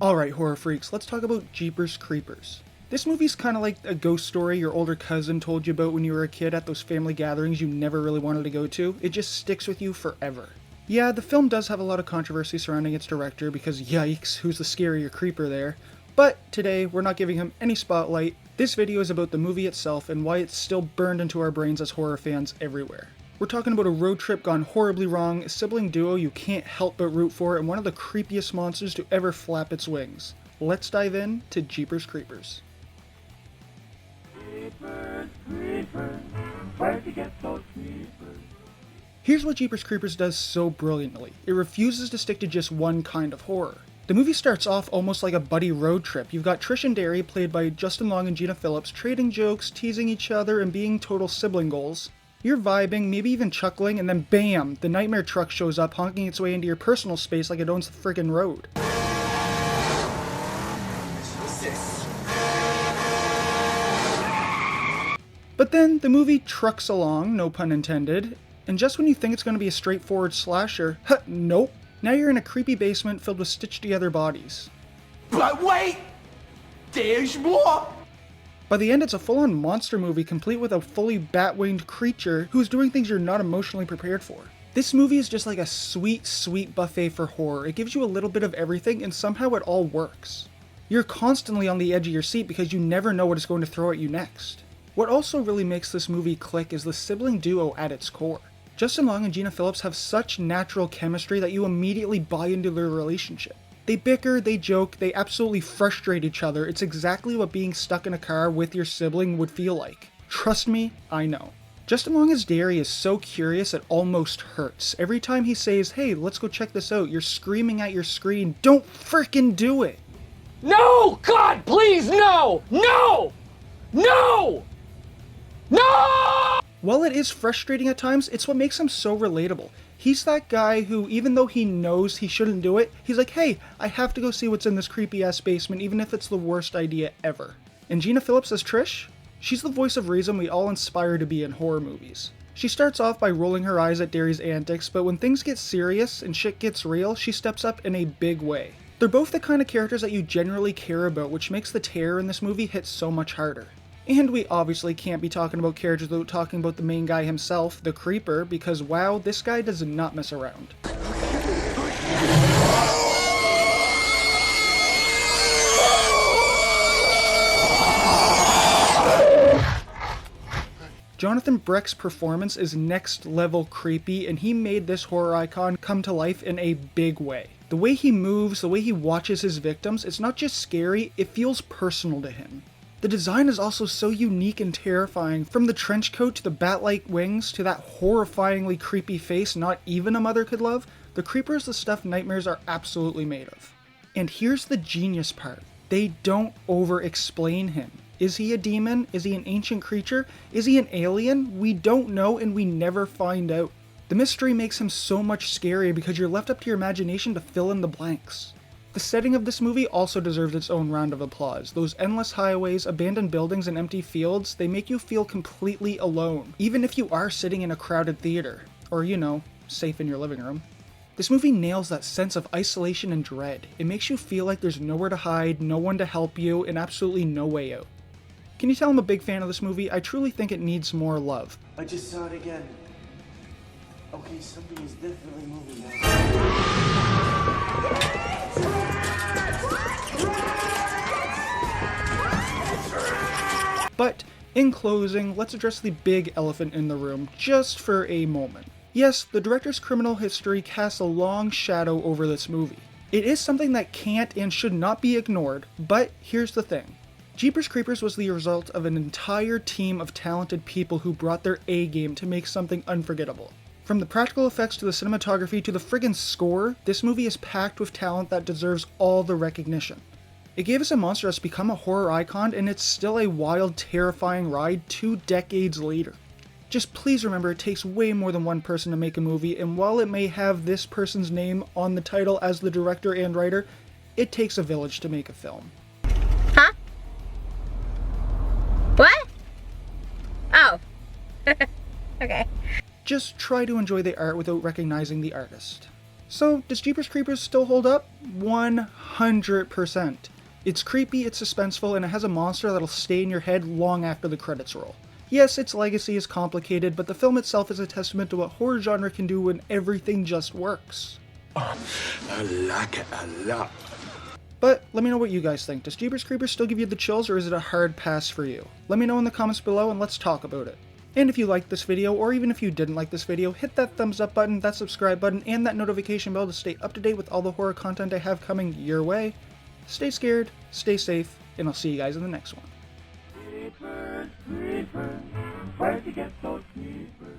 Alright, horror freaks, let's talk about Jeepers Creepers. This movie's kind of like a ghost story your older cousin told you about when you were a kid at those family gatherings you never really wanted to go to. It just sticks with you forever. Yeah, the film does have a lot of controversy surrounding its director because yikes, who's the scarier creeper there? But today, we're not giving him any spotlight. This video is about the movie itself and why it's still burned into our brains as horror fans everywhere. We're talking about a road trip gone horribly wrong, a sibling duo you can't help but root for, and one of the creepiest monsters to ever flap its wings. Let's dive in to Jeepers Creepers. Creepers, creepers, where'd you get those creepers? Here's what Jeepers Creepers does so brilliantly. It refuses to stick to just one kind of horror. The movie starts off almost like a buddy road trip. You've got Trish and Derry, played by Justin Long and Gina Phillips, trading jokes, teasing each other, and being total sibling goals. You're vibing, maybe even chuckling, and then BAM! The nightmare truck shows up, honking its way into your personal space like it owns the friggin' road. But then, the movie trucks along, no pun intended, and just when you think it's going to be a straightforward slasher, nope. Now you're in a creepy basement filled with stitched together bodies. But wait! There's more! By the end, it's a full-on monster movie complete with a fully bat-winged creature who's doing things you're not emotionally prepared for. This movie is just like a sweet, sweet buffet for horror. It gives you a little bit of everything and somehow it all works. You're constantly on the edge of your seat because you never know what it's going to throw at you next. What also really makes this movie click is the sibling duo at its core. Justin Long and Gina Phillips have such natural chemistry that you immediately buy into their relationship. They bicker, they joke, they absolutely frustrate each other. It's exactly what being stuck in a car with your sibling would feel like. Trust me, I know. Justin Long as Derry is so curious it almost hurts. Every time he says, hey, let's go check this out, you're screaming at your screen, don't frickin' do it! No! God, please, no! No! No! No! While it is frustrating at times, it's what makes him so relatable. He's that guy who, even though he knows he shouldn't do it, he's like, hey, I have to go see what's in this creepy-ass basement, even if it's the worst idea ever. And Gina Phillips as Trish? She's the voice of reason we all aspire to be in horror movies. She starts off by rolling her eyes at Derry's antics, but when things get serious and shit gets real, she steps up in a big way. They're both the kind of characters that you generally care about, which makes the terror in this movie hit so much harder. And we obviously can't be talking about characters without talking about the main guy himself, the Creeper, because wow, this guy does not mess around. Jonathan Breck's performance is next level creepy, and he made this horror icon come to life in a big way. The way he moves, the way he watches his victims, it's not just scary, it feels personal to him. The design is also so unique and terrifying, from the trench coat to the bat-like wings to that horrifyingly creepy face not even a mother could love. The Creeper is the stuff nightmares are absolutely made of. And here's the genius part. They don't over-explain him. Is he a demon? Is he an ancient creature? Is he an alien? We don't know and we never find out. The mystery makes him so much scarier because you're left up to your imagination to fill in the blanks. The setting of this movie also deserves its own round of applause. Those endless highways, abandoned buildings, and empty fields, they make you feel completely alone, even if you are sitting in a crowded theater, or you know, safe in your living room. This movie nails that sense of isolation and dread. It makes you feel like there's nowhere to hide, no one to help you, and absolutely no way out. Can you tell I'm a big fan of this movie? I truly think it needs more love. I just saw it again. Okay, something is definitely moving now. But, in closing, let's address the big elephant in the room, just for a moment. Yes, the director's criminal history casts a long shadow over this movie. It is something that can't and should not be ignored, but here's the thing. Jeepers Creepers was the result of an entire team of talented people who brought their A-game to make something unforgettable. From the practical effects to the cinematography to the friggin' score, this movie is packed with talent that deserves all the recognition. It gave us a monster that's become a horror icon, and it's still a wild, terrifying ride 2 decades later. Just please remember it takes way more than one person to make a movie, and while it may have this person's name on the title as the director and writer, it takes a village to make a film. Huh? What? Oh. Okay. Just try to enjoy the art without recognizing the artist. So, does Jeepers Creepers still hold up? 100%. It's creepy, it's suspenseful, and it has a monster that'll stay in your head long after the credits roll. Yes, its legacy is complicated, but the film itself is a testament to what horror genre can do when everything just works. I like it a lot. But let me know what you guys think. Does Jeepers Creepers still give you the chills, or is it a hard pass for you? Let me know in the comments below and let's talk about it. And if you liked this video, or even if you didn't like this video, hit that thumbs up button, that subscribe button, and that notification bell to stay up to date with all the horror content I have coming your way. Stay scared, stay safe, and I'll see you guys in the next one. Creepers, creepers, where'd you get those creepers?